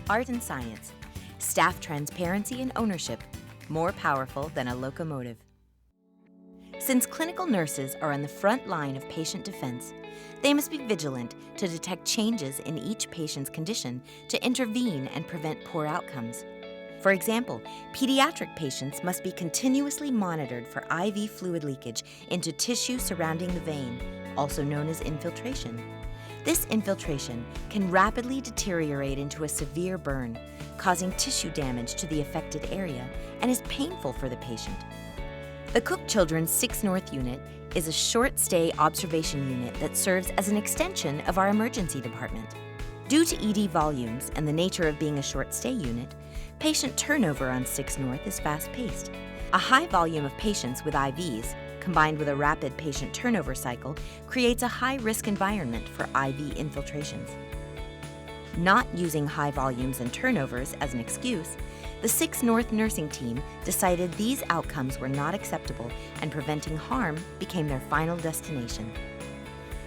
art and science, staff transparency and ownership, more powerful than a locomotive. Since clinical nurses are on the front line of patient defense, they must be vigilant to detect changes in each patient's condition to intervene and prevent poor outcomes. For example, pediatric patients must be continuously monitored for IV fluid leakage into tissue surrounding the vein, also known as infiltration. This infiltration can rapidly deteriorate into a severe burn, causing tissue damage to the affected area and is painful for the patient. The Cook Children's 6 North Unit is a short-stay observation unit that serves as an extension of our emergency department. Due to ED volumes and the nature of being a short-stay unit, patient turnover on 6 North is fast-paced. A high volume of patients with IVs, combined with a rapid patient turnover cycle, creates a high-risk environment for IV infiltrations. Not using high volumes and turnovers as an excuse, the 6 North nursing team decided these outcomes were not acceptable and preventing harm became their final destination.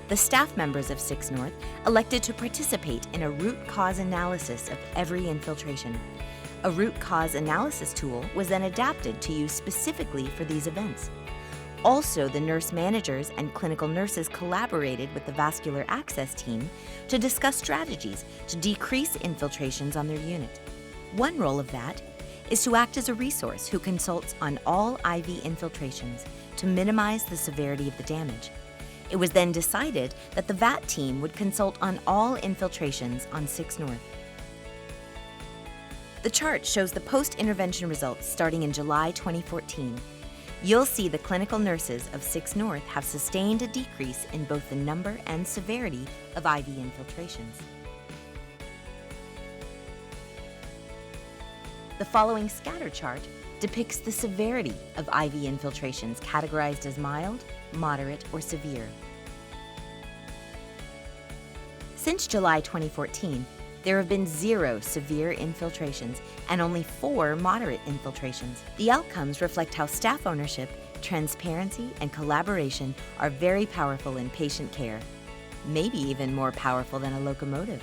The staff members of 6 North elected to participate in a root cause analysis of every infiltration. A root cause analysis tool was then adapted to use specifically for these events. Also, the nurse managers and clinical nurses collaborated with the vascular access team to discuss strategies to decrease infiltrations on their unit. One role of that is to act as a resource who consults on all IV infiltrations to minimize the severity of the damage. It was then decided that the VAT team would consult on all infiltrations on 6 North. The chart shows the post-intervention results starting in July 2014. You'll see the clinical nurses of 6 North have sustained a decrease in both the number and severity of IV infiltrations. The following scatter chart depicts the severity of IV infiltrations categorized as mild, moderate, or severe. Since July 2014, there have been 0 severe infiltrations and only 4 moderate infiltrations. The outcomes reflect how staff ownership, transparency, and collaboration are very powerful in patient care, maybe even more powerful than a locomotive.